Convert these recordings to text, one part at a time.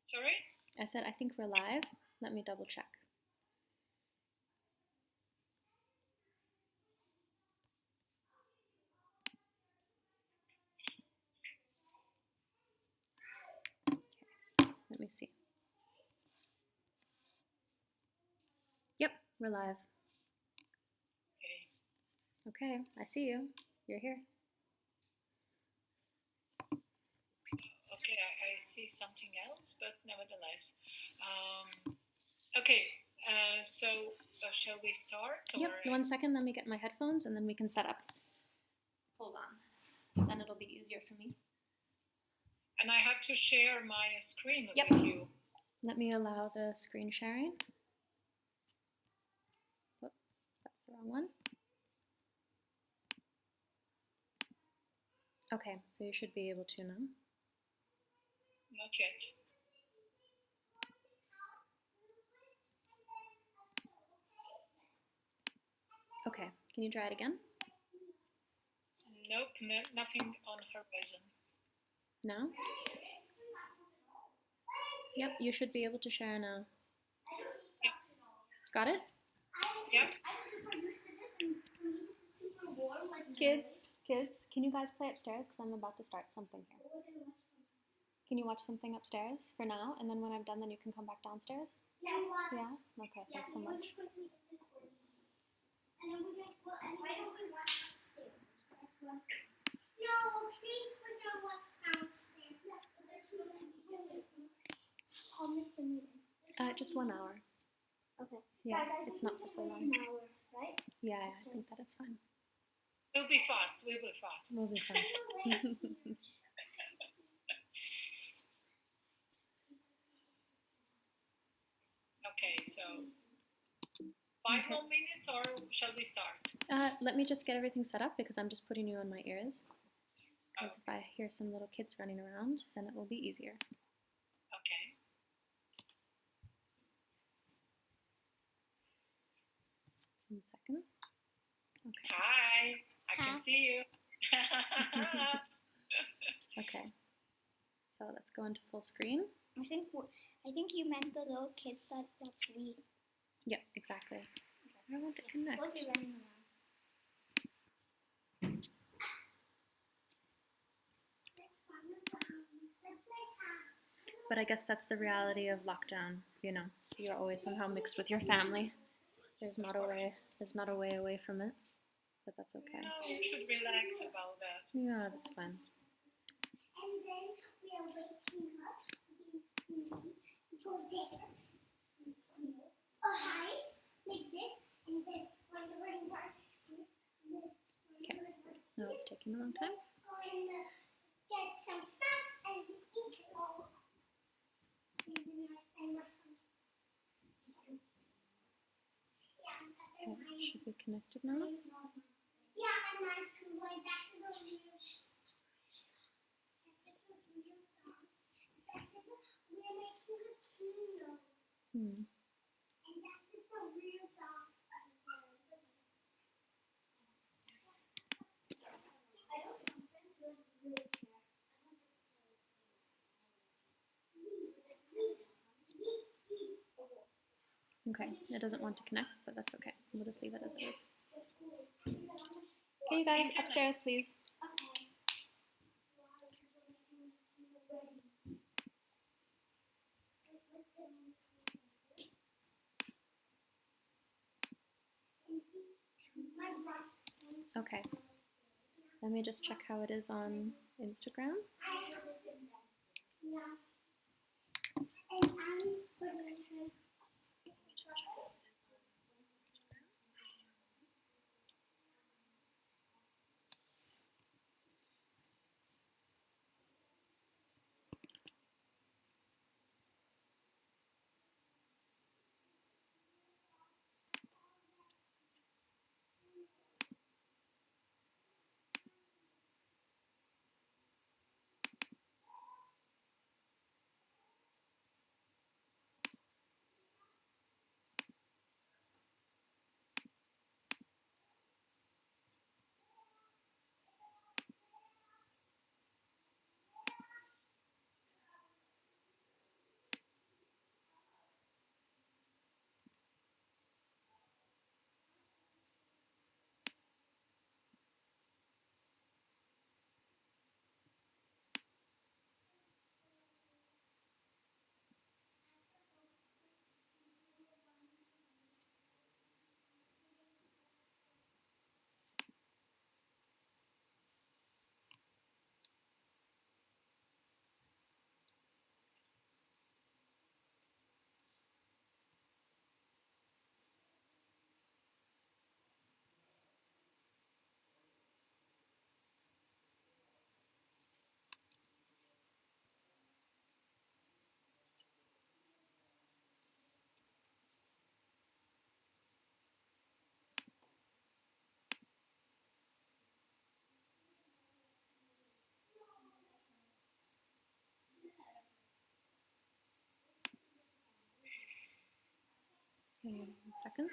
Sorry? I said I think we're live. Let me double check. Okay, let me see. Yep, we're live. Okay, I see you. You're here. Okay, I see something else, but nevertheless. Okay, so shall we start? Or? Yep, 1 second, let me get my headphones and then we can set up. Hold on, then it'll be easier for me. And I have to share my screen Yep. with you. Let me allow the screen sharing. Whoop, that's the wrong one. Okay, so you should be able to now. Not yet. Okay, can you try it again? Nope, nothing on horizon. No? Yep, you should be able to share now. Yep. Got it? Yep. Kids, can you guys play upstairs? Because I'm about to start something here. Can you watch something upstairs for now? And then when I'm done, then you can come back downstairs? Yeah? Okay, thanks so much. Just 1 hour. Okay. Yeah, it's not for so long. An hour, right? Yeah, I think that it's fine. We'll be fast. We will fast. We'll be fast. Okay, so 5 more minutes, or shall we start? Let me just get everything set up because I'm just putting you on my ears. Because if I hear some little kids running around, then it will be easier. Okay. 1 second. Okay. Hi, I can see you. Okay. So let's go into full screen. I think you meant the little kids that's we. Yep, exactly. I want to connect. We'll be running around. But I guess that's the reality of lockdown, you know. You're always somehow mixed with your family. There's not a way away from it. But that's okay. No, you should relax about that. Yeah, that's fine. And then we are waking up. Go there. Oh, hi. Like this. And then when the rain starts. Okay. No, it's taking a long time. Go and get some snacks and eat it all. Okay, should be connected now. Yeah, and I'm going back to the real we're making a kingdom. And that is the real dog. I don't some friends will really care. Okay, it doesn't want to connect, but that's okay. We'll just leave it as it is. Okay, you guys, upstairs, please. Okay. Let me just check how it is on Instagram. Yeah. And I'm putting her. Give me 1 second.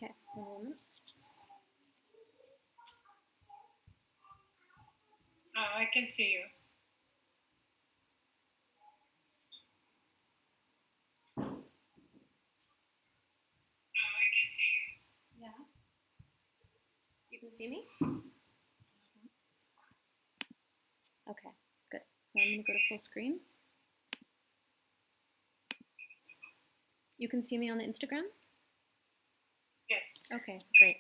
Okay, 1 moment. I can see you. I can see you. Yeah. You can see me? Okay, good. So I'm going to go to full screen. You can see me on the Instagram? Yes. Okay, great.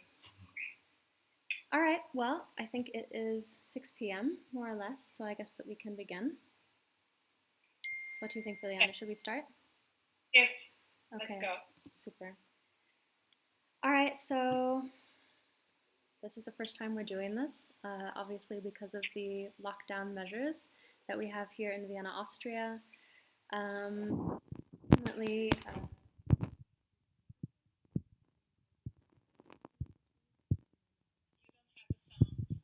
All right, well, I think it is 6 p.m., more or less, so I guess that we can begin. What do you think, Biljana? Should we start? Yes. Okay, Let's go. super. All right, so this is the first time we're doing this, obviously because of the lockdown measures that we have here in Vienna, Austria. Definitely. You don't have a sound.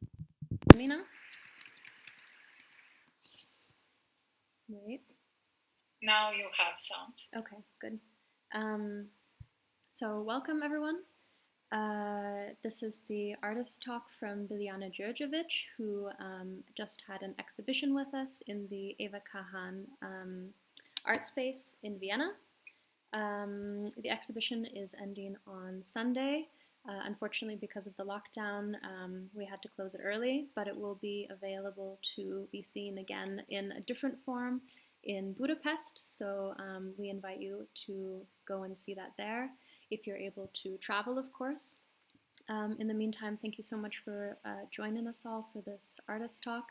Hear me now? Wait. Now you have sound. Okay, good. So welcome everyone. This is the artist talk from Biljana Djurdjevic, who just had an exhibition with us in the Eva Kahan art space in Vienna. The exhibition is ending on Sunday. Unfortunately, because of the lockdown, we had to close it early, but it will be available to be seen again in a different form in Budapest. So we invite you to go and see that there, if you're able to travel, of course. In the meantime, thank you so much for joining us all for this artist talk.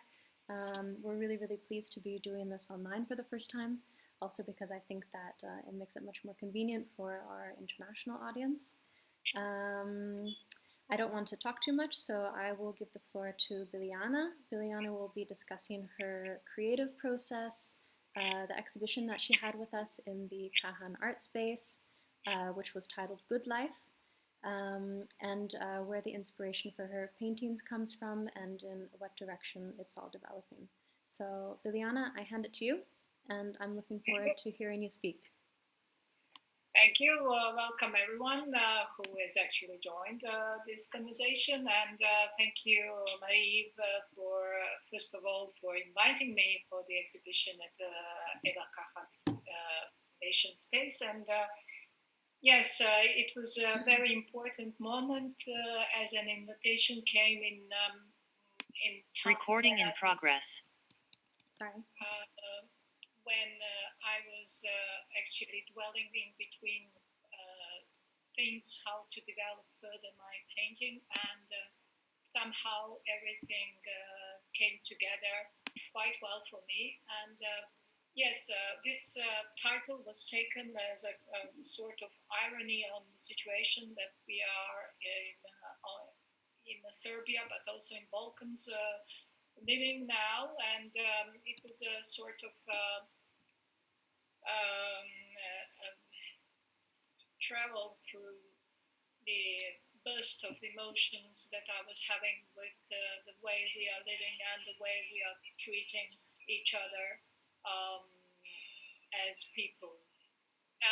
We're really, really pleased to be doing this online for the first time, also because I think that it makes it much more convenient for our international audience. I don't want to talk too much, so I will give the floor to Biljana. Biljana will be discussing her creative process, the exhibition that she had with us in the Kahan art space, which was titled Good Life, and where the inspiration for her paintings comes from and in what direction it's all developing. So Biljana, I hand it to you, and I'm looking forward to hearing you speak. Thank you. Welcome everyone who has actually joined this conversation, and thank you, Marie, for first of all for inviting me for the exhibition at the Eva Kahan Nation Space. And yes, it was a very important moment as an invitation came in time. Recording in progress. Sorry. When I was actually dwelling in between things, how to develop further my painting, and somehow everything came together quite well for me. And yes, this title was taken as a sort of irony on the situation that we are in Serbia, but also in Balkans living now, and it was a sort of travel through the burst of emotions that I was having with the way we are living and the way we are treating each other as people.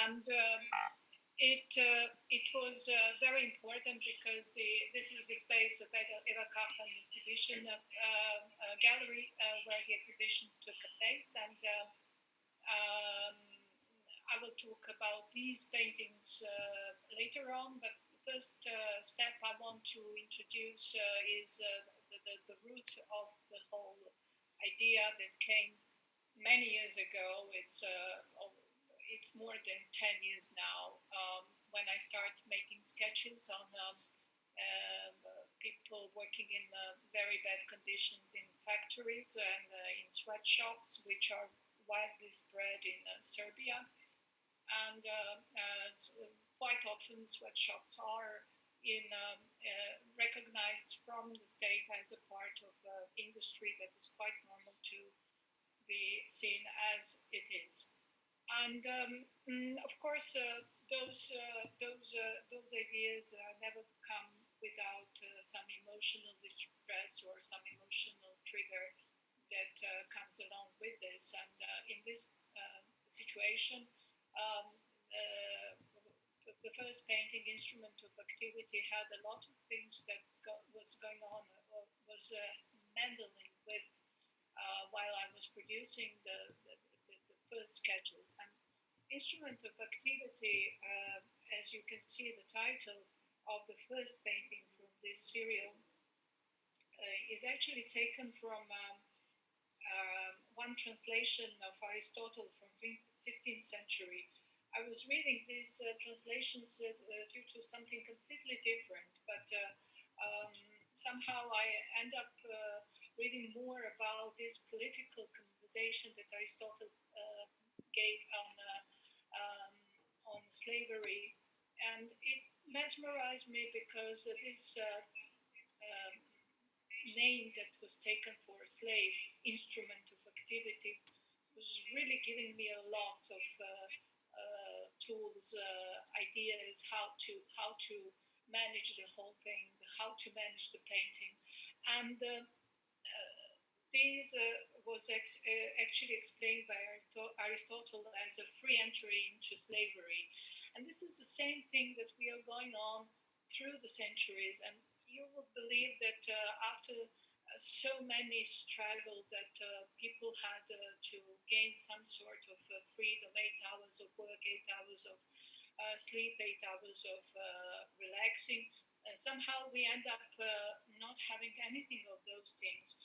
And it was very important because this is the space of Eva Kahan exhibition gallery where the exhibition took place, and I will talk about these paintings later on, but the first step I want to introduce is the root of the whole idea that came many years ago. It's more than 10 years now, when I start making sketches on people working in very bad conditions in factories and in sweatshops, which are widely spread in Serbia. And quite often sweatshops are recognized from the state as a part of industry that is quite normal to be seen as it is. And of course, those ideas never come without some emotional distress or some emotional trigger that comes along with this. And in this situation, um, uh, the first painting instrument of activity had a lot of things that was going on, or was meddling with while I was producing the first sketches. And instrument of activity, as you can see, the title of the first painting from this serial is actually taken from one translation of Aristotle from 15th century. I was reading these translations due to something completely different, but somehow I end up reading more about this political conversation that Aristotle gave um, on slavery, and it mesmerized me because this name that was taken for a slave, instrument of activity, was really giving me a lot of tools, ideas how to manage the whole thing, how to manage the painting, and this was actually explained by Aristotle as a free entry into slavery. And this is the same thing that we are going on through the centuries. And you would believe that after so many struggle that people had to gain some sort of freedom, 8 hours of work, 8 hours of sleep, 8 hours of relaxing, somehow we end up not having anything of those things.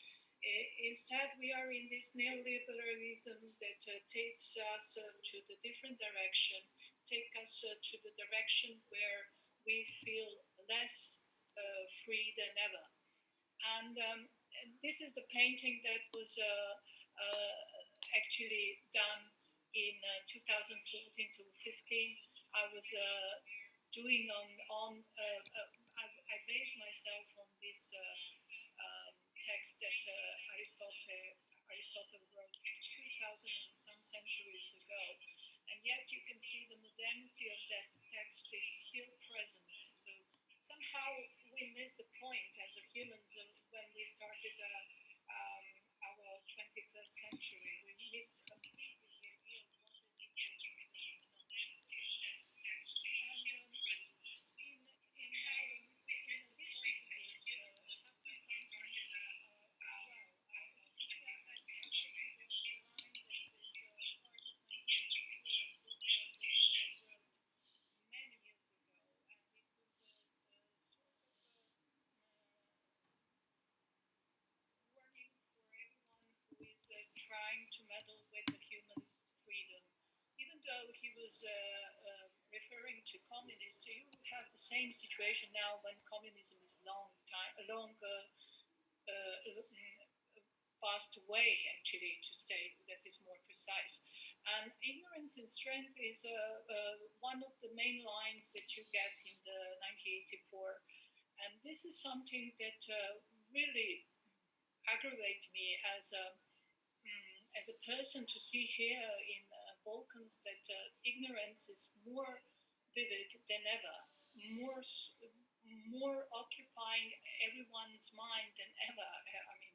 Instead, we are in this neoliberalism that takes us to the different direction, take us to the direction where we feel less free than ever. And this is the painting that was actually done in 2014 to 15. I was doing I based myself on this text that Aristotle wrote 2,000 and some centuries ago. And yet you can see the modernity of that text is still present. So somehow we missed the point as a humans when we started our 21st century. We missed completely the idea of what is important. And in addition to this, happened something as well. Especially I go to the line that was part of 1984, a book that I wrote many years ago, and it was sort of warning for everyone who is trying to meddle with the human freedom. Even though he was referring to communists, you have the same situation now when communism is long passed away, actually, to say that is more precise. And ignorance and strength is one of the main lines that you get in the 1984. And this is something that really aggravates me as a person to see here in Balkans that ignorance is more vivid than ever, more more occupying everyone's mind than ever. I mean,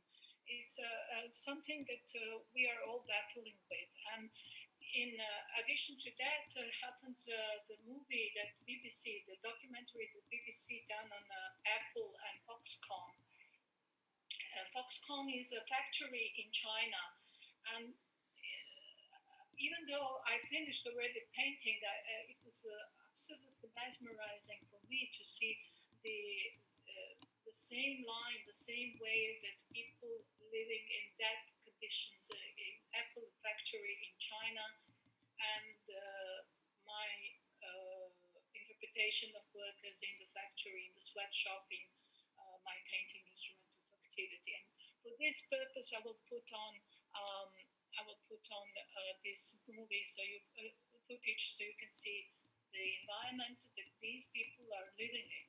it's something that we are all battling with. And in addition to that, happens the movie that BBC, the documentary that BBC done on Apple and Foxconn. Foxconn is a factory in China, and even though I finished already painting, it was absolutely mesmerizing for me to see the same line, the same way that people living in that conditions in Apple factory in China, and my interpretation of workers in the factory, in the sweatshop, in my painting instrument of activity. And for this purpose, um, I will put on this movie so footage so you can see the environment that these people are living in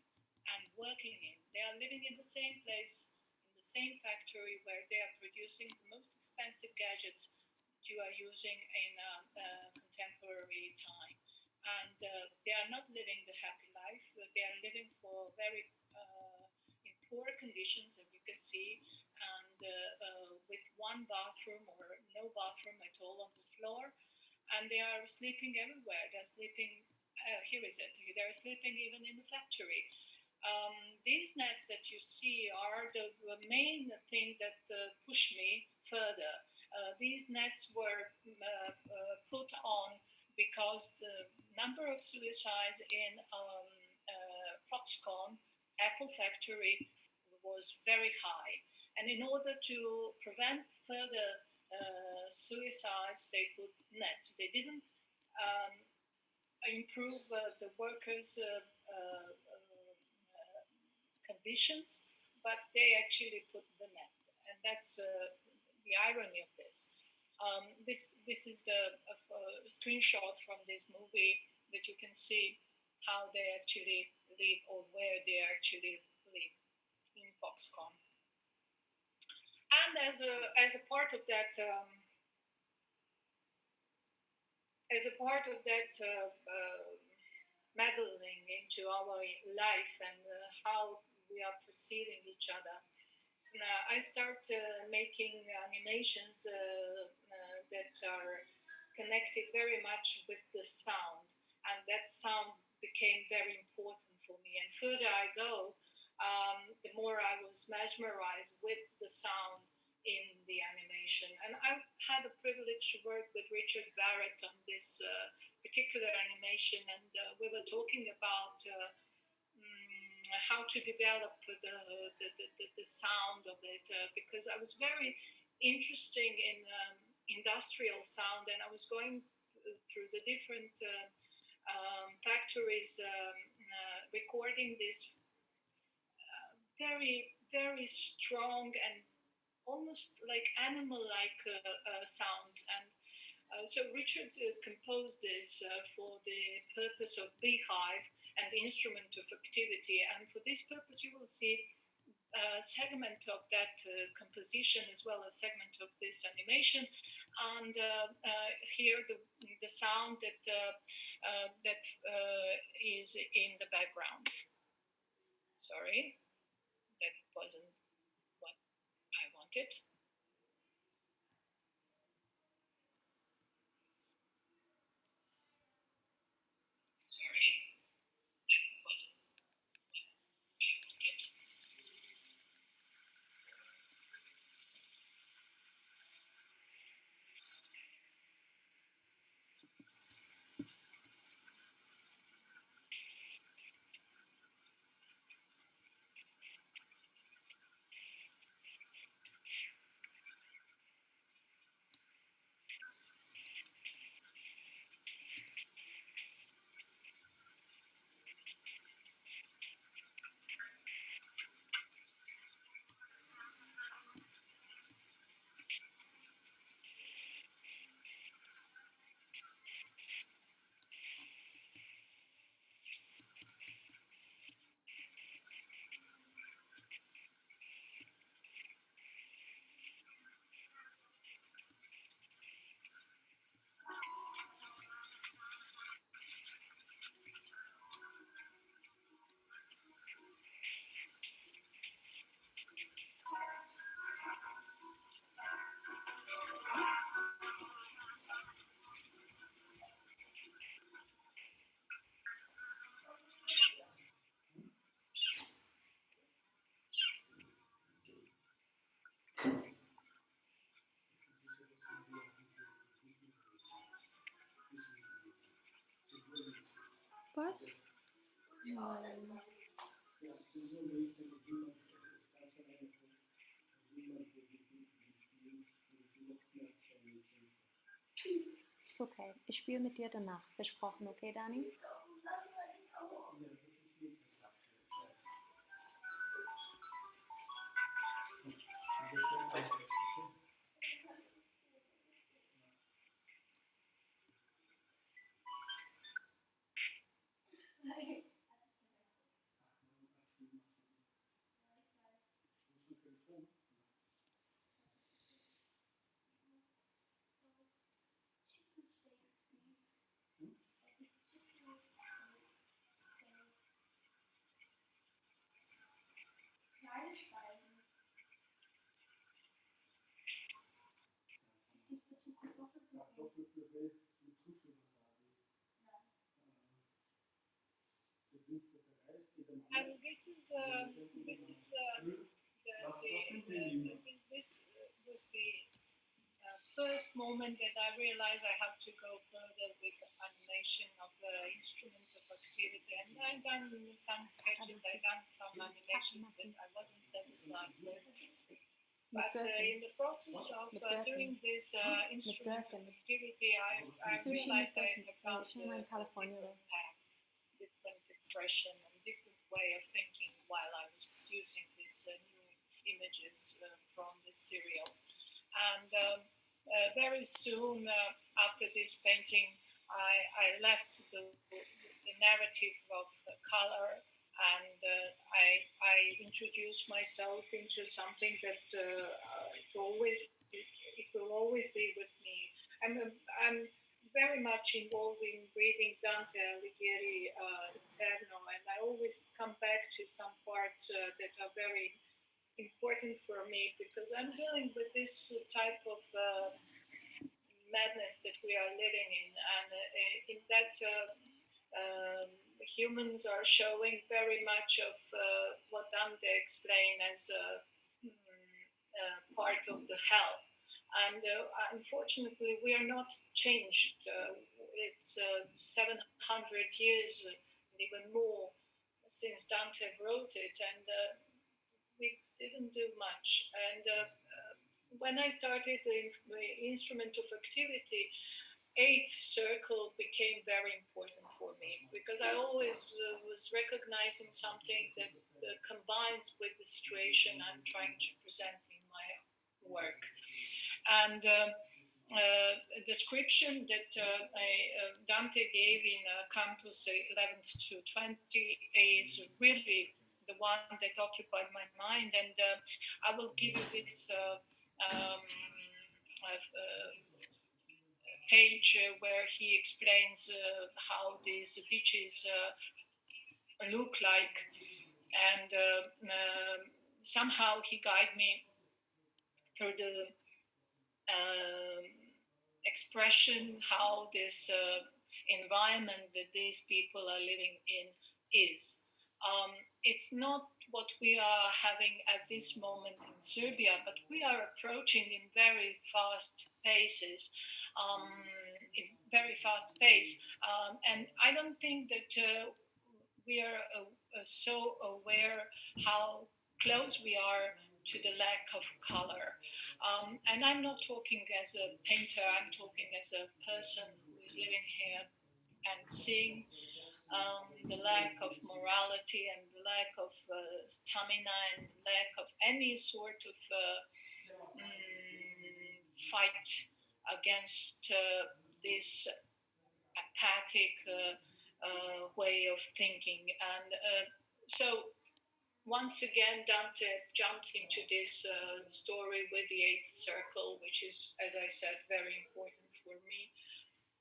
and working in. They are living in the same place, in the same factory where they are producing the most expensive gadgets, you are using in contemporary time. And they are not living the happy life. They are living for very in poor conditions, as you can see, and with one bathroom or no bathroom at all on the floor. And they are sleeping everywhere. They're sleeping. Here is it. They're sleeping even in the factory. These nets that you see are the main thing that push me further. These nets were put on because the number of suicides in Foxconn, Apple factory, was very high. And in order to prevent further suicides, they put net. They didn't improve the workers' conditions, but they actually put the net, and that's the irony of this. This is the screenshot from this movie that you can see how they actually live or where they actually live in Foxconn. And as a part of that. As a part of that meddling into our life and how we are perceiving each other, I start making animations that are connected very much with the sound, and that sound became very important for me. And further I go, the more I was mesmerized with the sound in the animation. And I had the privilege to work with Richard Barrett on this particular animation, and we were talking about how to develop the sound of it, because I was very interested in industrial sound, and I was going through the different factories recording this very, very strong and almost like animal-like sounds. And so Richard composed this for the purpose of beehive and the instrument of activity. And for this purpose, you will see a segment of that composition as well as segment of this animation. And here the sound that is in the background. Sorry, that wasn't what I wanted. Sorry, that wasn't what I wanted. Was? Ist okay. Ich spiele mit dir danach. Versprochen, okay, Dani? this was the first moment that I realized I have to go further with the animation of the instrument of activity. And I've done some sketches, I've done some animations that I wasn't satisfied with. But in the process of doing this instrument of activity, I realized I had found a different path, different expression, and different way of thinking while I was producing these new images from this serial. And very soon after this painting, I left the narrative of color, and I introduced myself into something that it will always be with me. I'm very much involved in reading Dante Alighieri Inferno, and I always come back to some parts that are very important for me because I'm dealing with this type of madness that we are living in, and in that humans are showing very much of what Dante explained as part of the hell. And unfortunately, we are not changed. It's 700 years, even more, since Dante wrote it, and we didn't do much. And when I started the instrument of activity, eighth circle became very important for me because I always was recognizing something that combines with the situation I'm trying to present in my work. And a description that Dante gave in Cantos 11th to 20 is really the one that occupied my mind, and I will give you this page where he explains how these ditches look like, and somehow he guided me through the expression how this environment that these people are living in is. It's not what we are having at this moment in Serbia, but we are approaching in very fast paces, in very fast pace. And I don't think that we are so aware how close we are to the lack of color. And I'm not talking as a painter, I'm talking as a person who is living here and seeing the lack of morality and the lack of stamina and the lack of any sort of fight against this apathic way of thinking. And so once again, Dante jumped into this story with the eighth circle, which is, as I said, very important for me.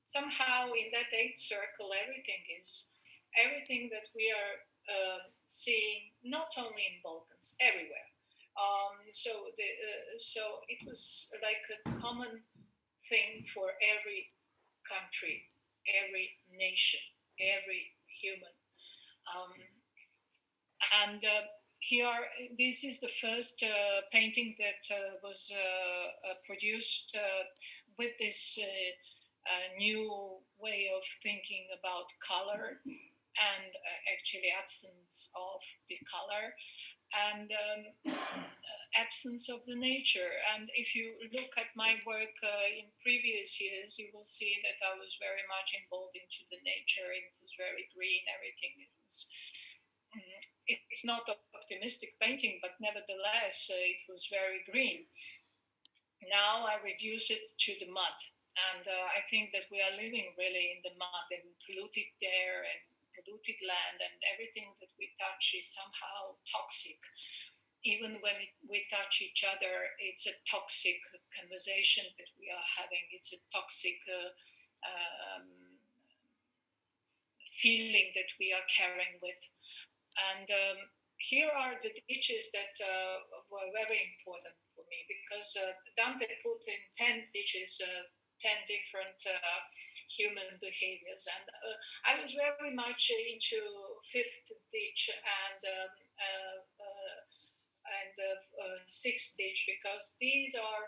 Somehow, in that eighth circle, everything that we are seeing, not only in Balkans, everywhere. So it was like a common thing for every country, every nation, every human. And this is the first painting that was produced with this new way of thinking about color and actually absence of the color and absence of the nature. And if you look at my work in previous years, you will see that I was very much involved into the nature. It was very green, everything. It's not optimistic painting, but nevertheless, it was very green. Now I reduce it to the mud. And I think that we are living really in the mud and polluted air and polluted land, and everything that we touch is somehow toxic. Even when we touch each other, it's a toxic conversation that we are having. It's a toxic feeling that we are carrying with. And here are the ditches that were very important for me because Dante put in 10 ditches, 10 different human behaviors. And I was very much into fifth ditch and sixth ditch, because these are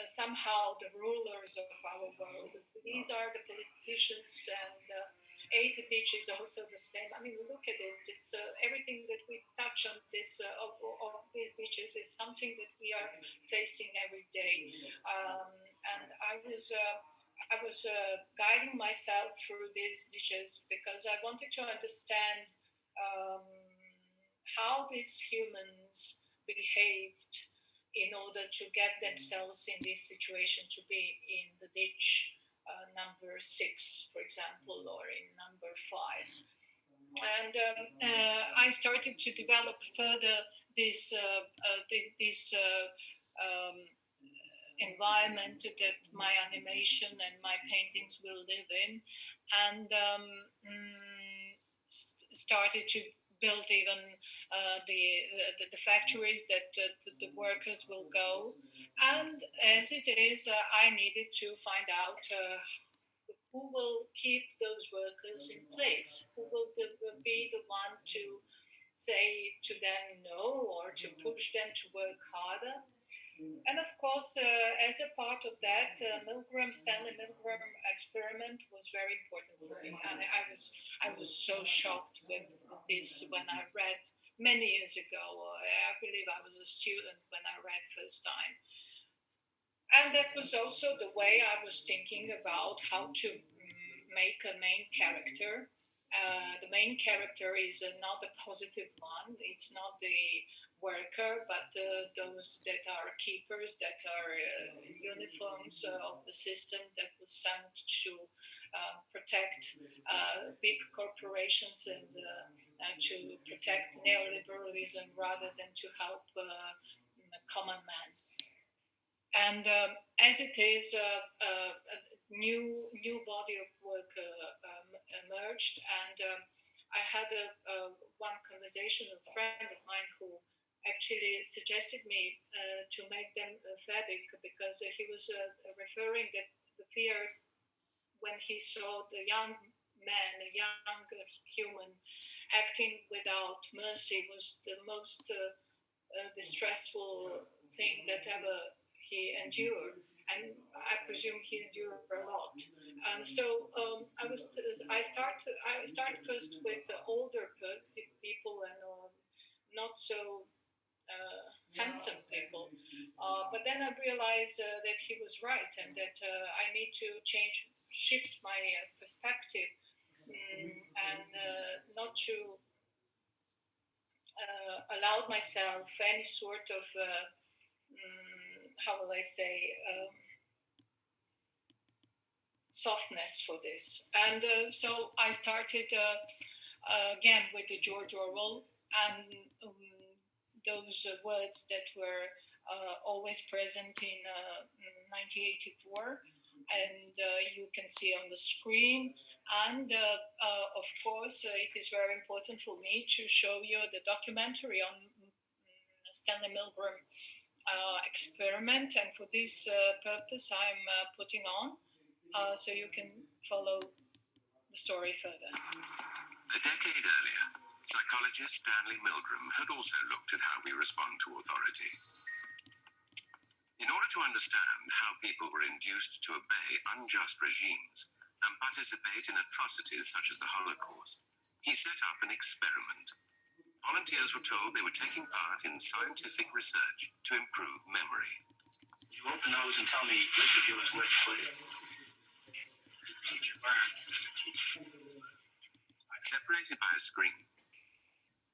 somehow the rulers of our world. These are the politicians, and eighth ditch is also the same. I mean, look at it. It's everything that we touch on this of these ditches is something that we are facing every day. And I was guiding myself through these ditches because I wanted to understand um, how these humans behaved in order to get themselves in this situation, to be in the ditch number 6, for example, or in number 5. And I started to develop further this environment that my animation and my paintings will live in, and started to build even the factories that the workers will go. And as it is, I needed to find out who will keep those workers in place, who will be the one to say to them no, or to push them to work harder. And of course, as a part of that, Stanley Milgram experiment was very important for me. And I was so shocked with this when I read many years ago. I believe I was a student when I read first time. And that was also the way I was thinking about how to make a main character. The main character is not the positive one. It's not the worker, but those that are keepers, that are uniforms of the system that was sent to protect big corporations and to protect neoliberalism rather than to help the common man. And as it is, a new body of work emerged, and I had one conversation with a friend of mine who actually suggested me to make them phabic, because he was referring that the fear when he saw the young man, a young human, acting without mercy was the most distressful thing that ever he endured, and I presume he endured a lot. And so I start first with the older people and not so handsome people, but then I realized that he was right, and that I need to shift my perspective, and not to allow myself any sort of how will I say, softness for this. And so I started again with the George Orwell, and those words that were always present in 1984, and you can see on the screen. And of course, it is very important for me to show you the documentary on Stanley Milgram experiment, and for this purpose I'm putting on so you can follow the story further. A decade earlier, psychologist Stanley Milgram had also looked at how we respond to authority. In order to understand how people were induced to obey unjust regimes and participate in atrocities such as the Holocaust, he set up an experiment. Volunteers were told they were taking part in scientific research to improve memory. You open those and tell me which of you is which, please. Separated by a screen,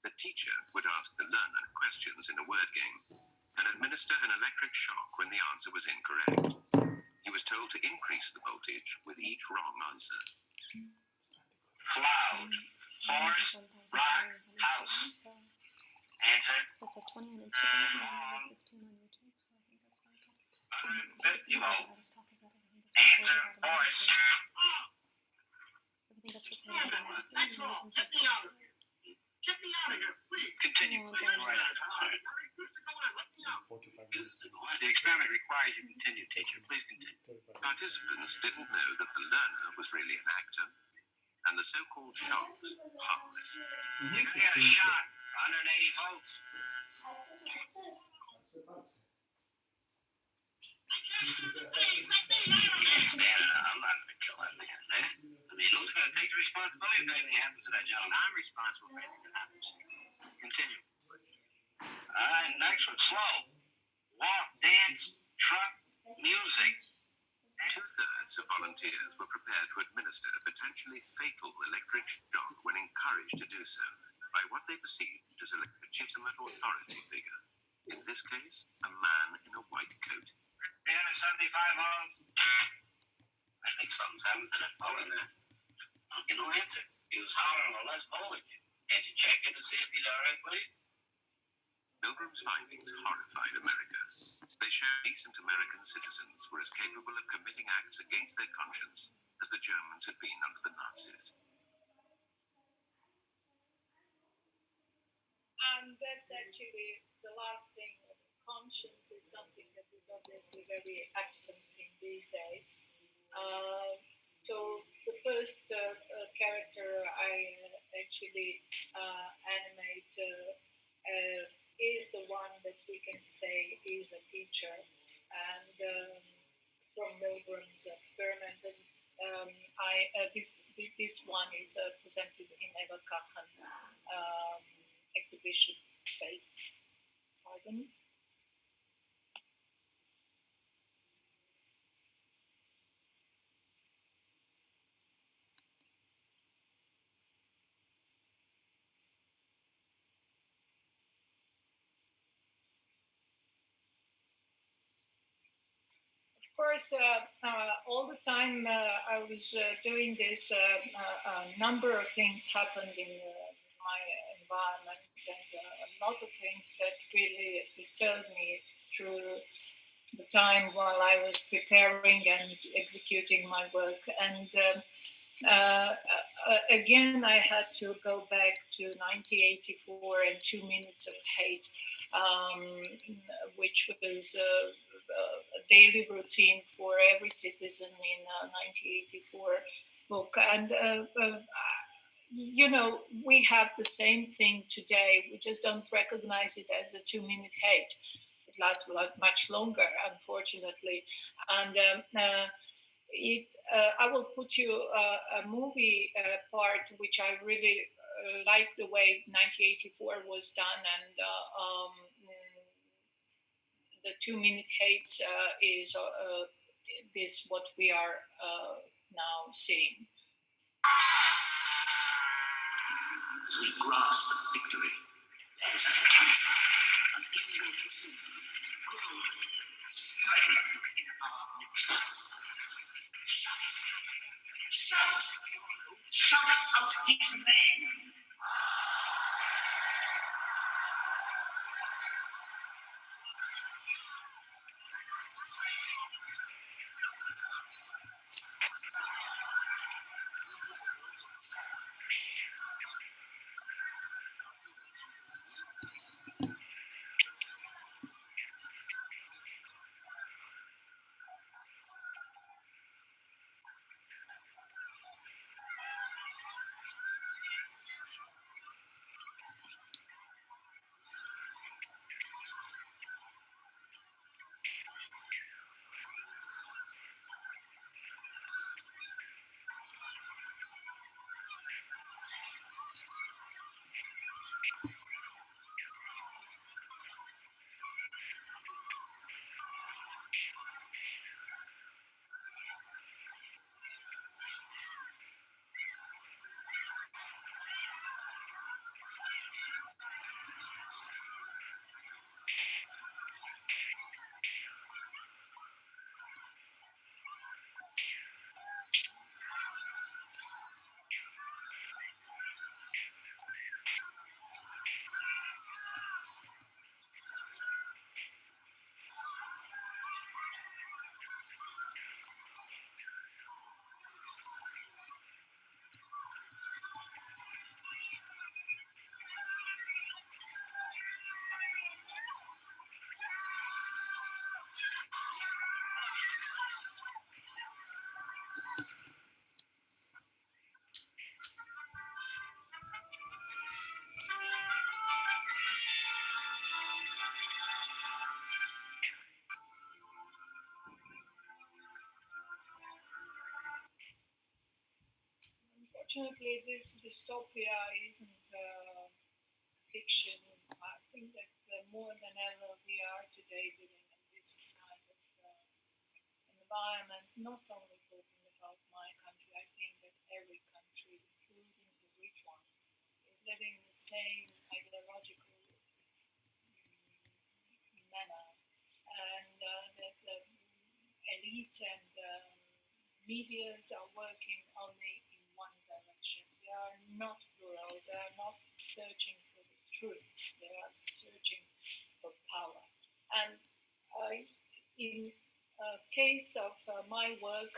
the teacher would ask the learner questions in a word game and administer an electric shock when the answer was incorrect. He was told to increase the voltage with each wrong answer. Cloud, forest, rock, house. Answer. That's a 20 on Instagram and 15 on YouTube, so I think that's fine. 150 volts. Answer, forest. Everything that's recorded automatically. Get me out of here. Get me out of here, please. Continue, please. Right on. The experiment requires you continue, teacher. Please continue. Participants didn't know that the learner was really an actor, and the so-called shocks harmless. You can get a shot, 180 volts. I'm not going to kill that man. I mean, who's going to take the responsibility if anything happens to that gentleman? I'm responsible for anything that happens. Continue. All right, next one, slow. Walk, dance, truck, music. Two-thirds of volunteers were prepared to administer a potentially fatal electric shock when encouraged to do so by what they perceived as a legitimate authority figure. In this case, a man in a white coat. 375 volts. I think something's happened to that phone in there. I'll get no answer. He was hollering or less voltage. Can't you check in to see if he's all right, please? Milgram's findings horrified America. They showed decent American citizens were as capable of committing acts against their conscience as the Germans had been under the Nazis. And that's actually the last thing. Conscience is something that is obviously very absent in these days. So the first character I actually animate is the one that we can say is a teacher, and from Milgram's experiment. And this one is presented in Eva Kachen exhibition space. Pardon. Of course, all the time I was doing this, a number of things happened in my environment, and a lot of things that really disturbed me through the time while I was preparing and executing my work. And again, I had to go back to 1984 and 2 Minutes of Hate, which was a daily routine for every citizen in 1984 book. And, you know, we have the same thing today. We just don't recognize it as a 2-minute hate. It lasts much longer, unfortunately. And I will put you a movie part which I really like the way 1984 was done, and the 2-minute hates is this what we are now seeing. As we grasp victory, there is a cancer, an evil tumor, growing, spreading in our midst. Shout out his name. unfortunately, this dystopia isn't fiction. I think that more than ever we are today living in this kind of environment. Not only talking about my country, I think that every country, including the rich one, is living the same ideological manner, and that the elite and medias are working only in one direction. They are not plural. They are not searching for the truth. They are searching for power. And in case of my work,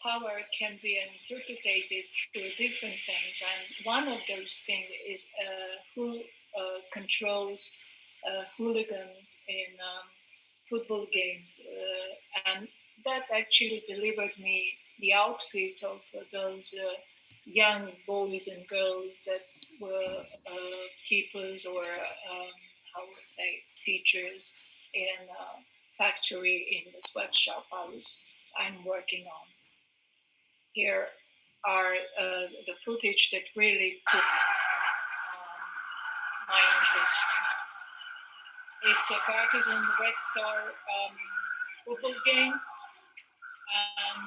power can be interpreted through different things, and one of those things is who controls hooligans in football games, and that actually delivered me the outfit of those young boys and girls that were keepers or how would I say teachers in a factory in the sweatshop I'm working on. Here are the footage that really took my interest. It's a Partizan Red Star football game, and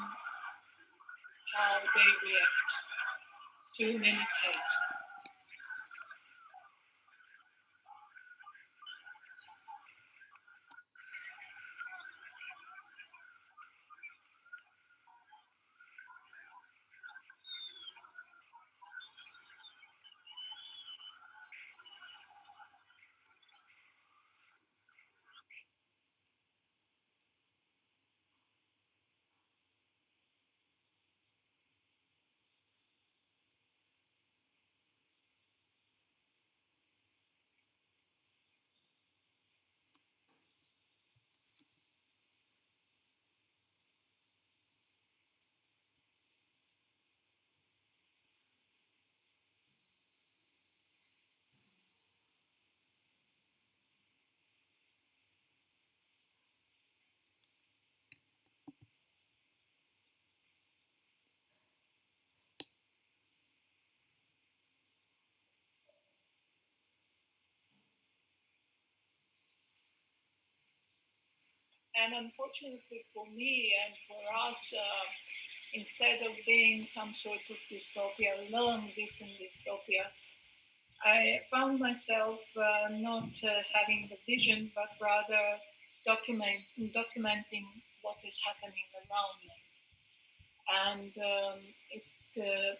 how they react. 2-minute hate. And unfortunately for me and for us, instead of being some sort of dystopia, long distance dystopia, I found myself not having the vision, but rather documenting what is happening around me. And uh,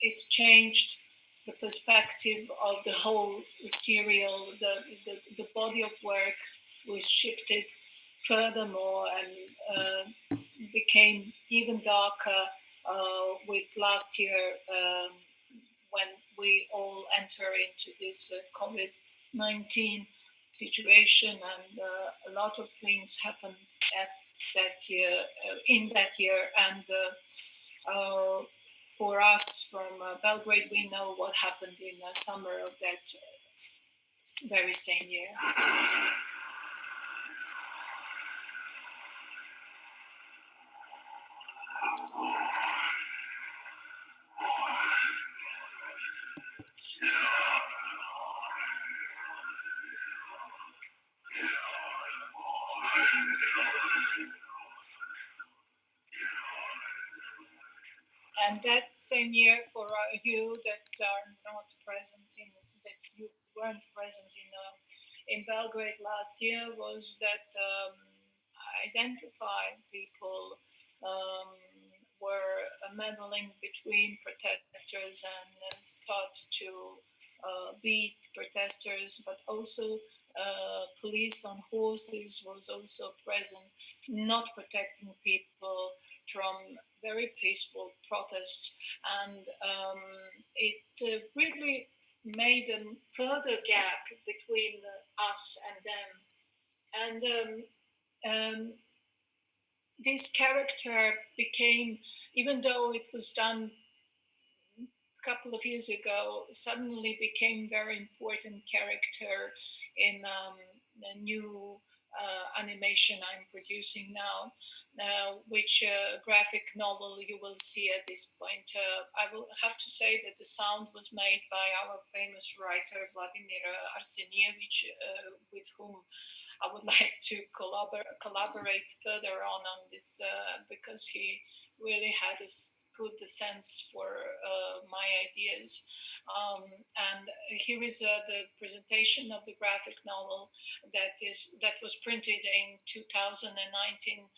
it changed the perspective of the whole serial. The body of work was shifted furthermore and became even darker with last year when we all enter into this COVID 19 situation, and a lot of things happened at that year, in that year, and for us from Belgrade, we know what happened in the summer of that very same year. And that same year, for you that are not present in, that you weren't present in Belgrade last year, was that identified people were meddling between protesters and start to beat protesters, but also police on horses was also present, not protecting people from very peaceful protest, and it really made a further gap between us and them. And this character became, even though it was done a couple of years ago, suddenly became very important character in a new animation I'm producing now, which graphic novel you will see at this point. I will have to say that the sound was made by our famous writer Vladimir Arsenievich, with whom I would like to collaborate further on this, because he really had a good sense for my ideas. And here is the presentation of the graphic novel that was printed in 2019,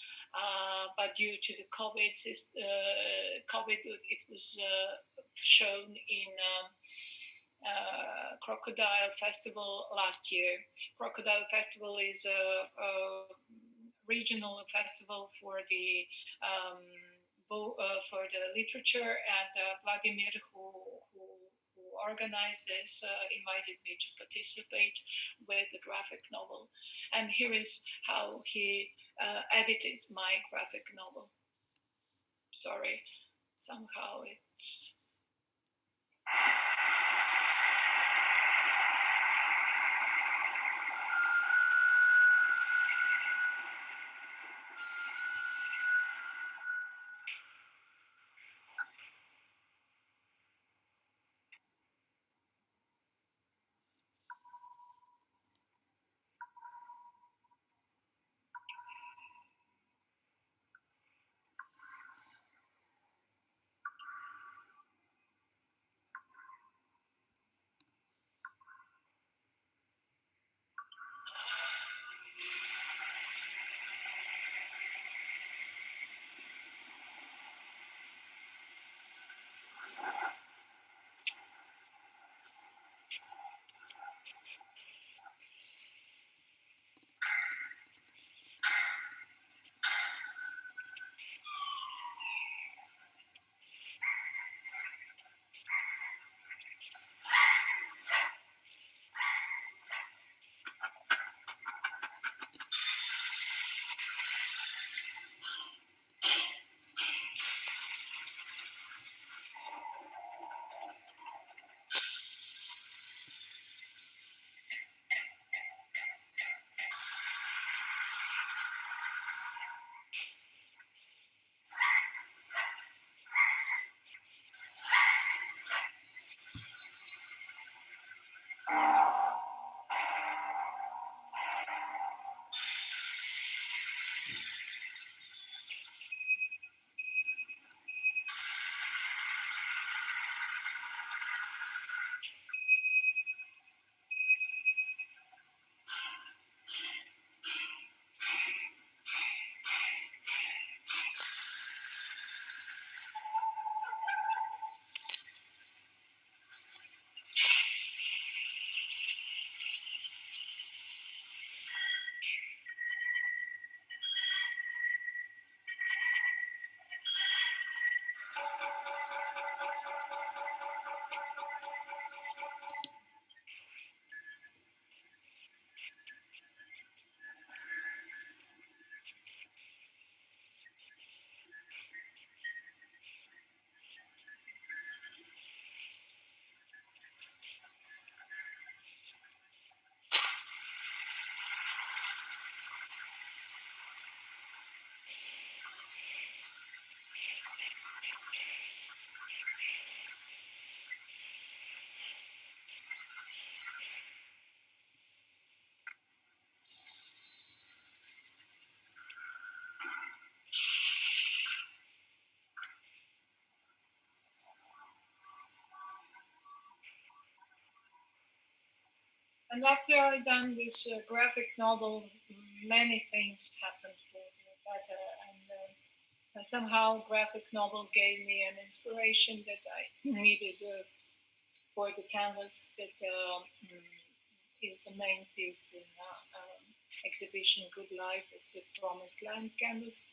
but due to the COVID, it was shown in Crocodile Festival last year. Crocodile Festival is a regional festival for the literature, and Vladimir, who organized this, invited me to participate with the graphic novel. And here is how he edited my graphic novel. Sorry, somehow it's... And after I done this graphic novel, many things happened for the better, and somehow graphic novel gave me an inspiration that I needed for the canvas that is the main piece in exhibition Good Life. It's a Promised Land canvas,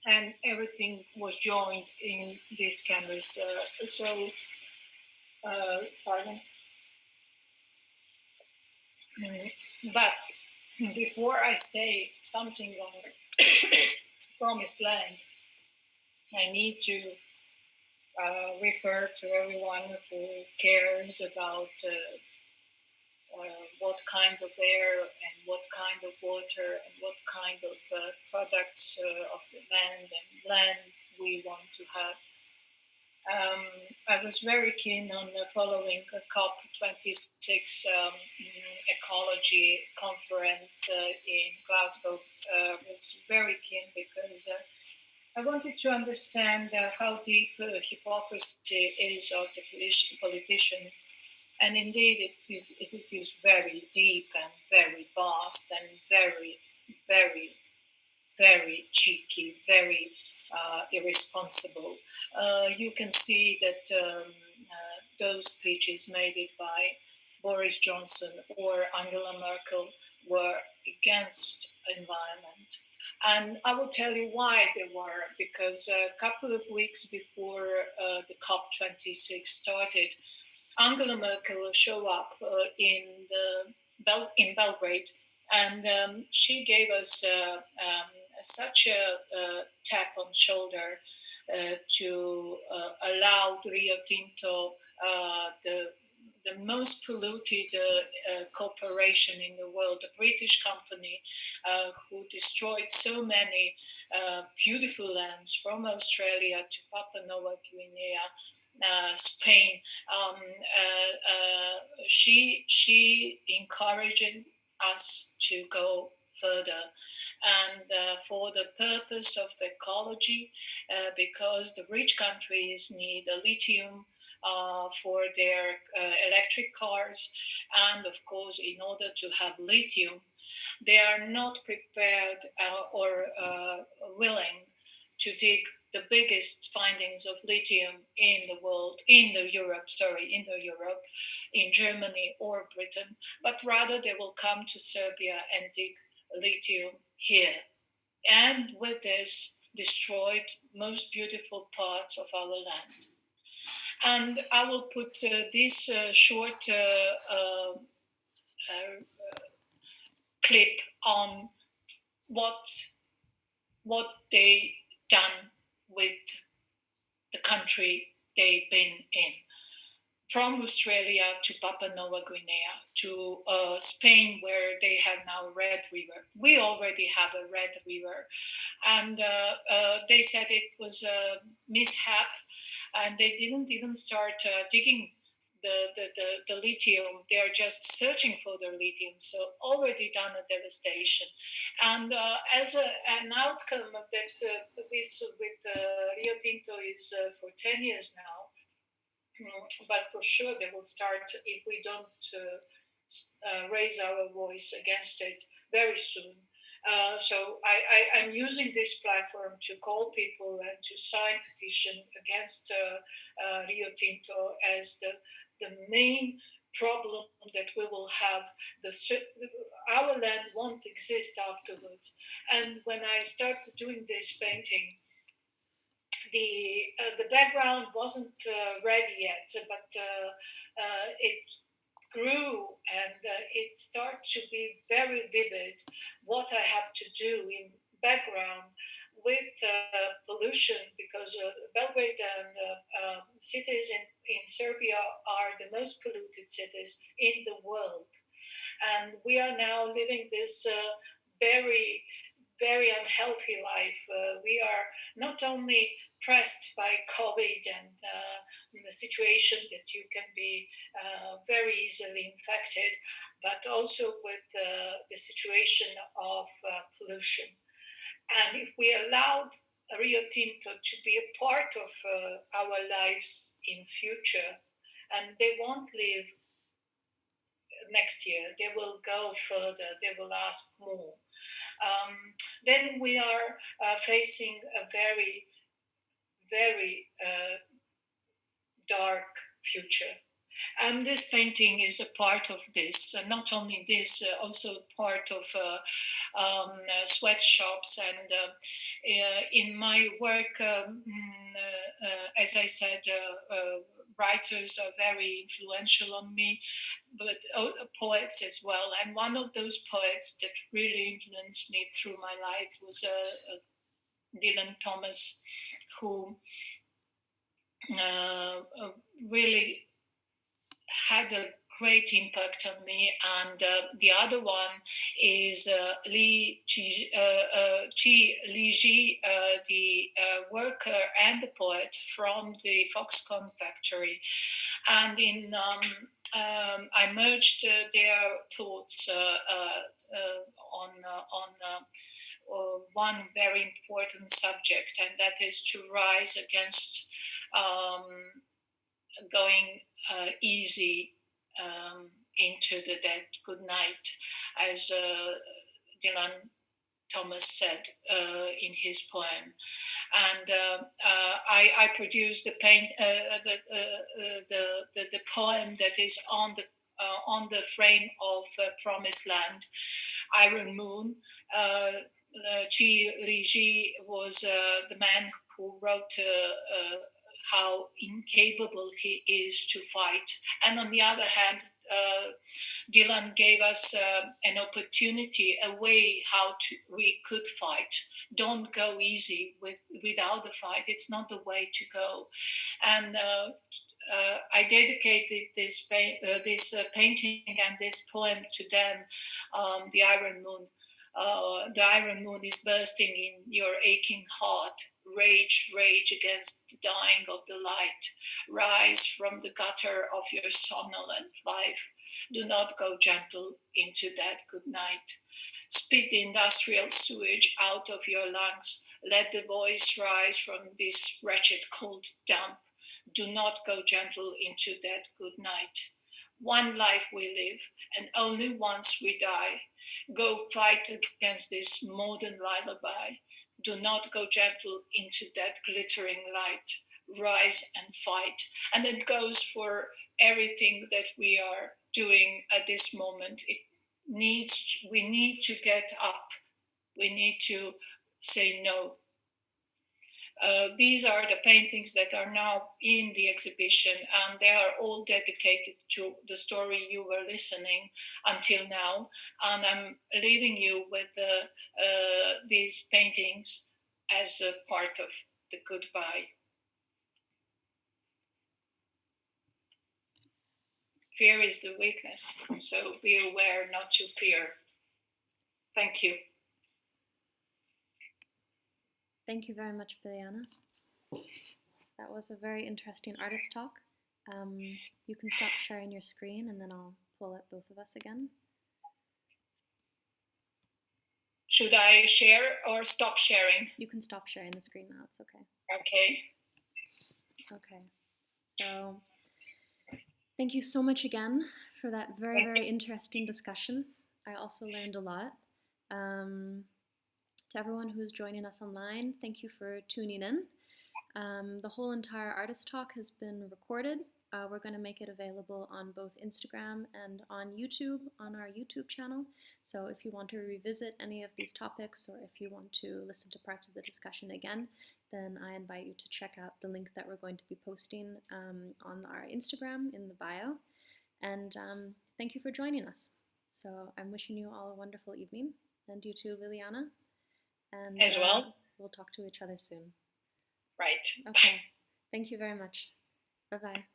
and everything was joined in this canvas. Pardon. But before I say something on Promised Land, I need to refer to everyone who cares about what kind of air and what kind of water and what kind of products of the land and land we want to have. I was very keen on following a COP26 ecology conference in Glasgow. I was very keen because I wanted to understand how deep hypocrisy is of the politicians. And indeed, it is very deep and very vast and very, very, very cheeky, very irresponsible. You can see that those speeches made it by Boris Johnson or Angela Merkel were against environment. And I will tell you why they were, because a couple of weeks before the COP26 started, Angela Merkel showed up in Belgrade, and she gave us such a tap on shoulder to allow Rio Tinto, the most polluted corporation in the world, a British company who destroyed so many beautiful lands from Australia to Papua New Guinea, Spain. She encouraged us to go further, and for the purpose of ecology, because the rich countries need lithium for their electric cars, and of course, in order to have lithium, they are not prepared or willing to dig the biggest findings of lithium in the world, in Europe, in Germany or Britain, but rather they will come to Serbia and dig lithium here. And with this, destroyed most beautiful parts of our land. And I will put this short clip on what they done with the country they've been in. From Australia to Papua New Guinea to Spain, where they have now a Red River. We already have a Red River. And they said it was a mishap, and they didn't even start digging the lithium. They're just searching for the lithium. So already done a devastation. And as an outcome of that, this with Rio Tinto is for 10 years now. But for sure they will start, if we don't raise our voice against it very soon. So I'm using this platform to call people and to sign petition against Rio Tinto as the main problem that we will have. Our land won't exist afterwards. And when I started doing this painting, the background wasn't ready yet, but it grew and it started to be very vivid what I have to do in background with pollution, because Belgrade and cities in Serbia are the most polluted cities in the world. And we are now living this very, very unhealthy life. We are not only pressed by COVID and the situation that you can be very easily infected, but also with the situation of pollution. And if we allowed Rio Tinto to be a part of our lives in future, and they won't live next year, they will go further, they will ask more. Then we are facing a very, very dark future. And this painting is a part of this. Not only this, also part of sweatshops. And in my work, as I said, writers are very influential on me, but poets as well. And one of those poets that really influenced me through my life was Dylan Thomas, who really had a great impact on me. And the other one is Li Ji, the worker and the poet from the Foxconn factory. And I merged their thoughts on one very important subject, and that is to rise against going easy into the dead good night, as Dylan Thomas said in his poem. And I produced the poem that is on the frame of Promised Land, Iron Moon. Li Ji was the man who wrote how incapable he is to fight. And on the other hand, Dylan gave us an opportunity, a way how we could fight. Don't go easy without the fight. It's not the way to go. And I dedicated this painting and this poem to them, the Iron Moon. The Iron Moon is bursting in your aching heart. Rage, rage against the dying of the light. Rise from the gutter of your somnolent life. Do not go gentle into that good night. Spit the industrial sewage out of your lungs. Let the voice rise from this wretched cold dump. Do not go gentle into that good night. One life we live, and only once we die. Go fight against this modern lullaby. Do not go gentle into that glittering light. Rise and fight. And it goes for everything that we are doing at this moment. We need to get up. We need to say no. These are the paintings that are now in the exhibition, and they are all dedicated to the story you were listening until now. And I'm leaving you with these paintings as a part of the goodbye. Fear is the weakness, so be aware not to fear. Thank you. Thank you very much, Biljana. That was a very interesting artist talk. You can stop sharing your screen and then I'll pull up both of us again. Should I share or stop sharing? You can stop sharing the screen now, it's okay. Okay. Okay, so thank you so much again for that very, very interesting discussion. I also learned a lot. To everyone who's joining us online, thank you for tuning in. The whole entire artist talk has been recorded. We're going to make it available on both Instagram and on YouTube, on our YouTube channel. So if you want to revisit any of these topics, or if you want to listen to parts of the discussion again, then I invite you to check out the link that we're going to be posting on our Instagram in the bio. And thank you for joining us. So I'm wishing you all a wonderful evening, and you too, Biljana. And as well, we'll talk to each other soon. Right. Okay. Thank you very much. Bye-bye.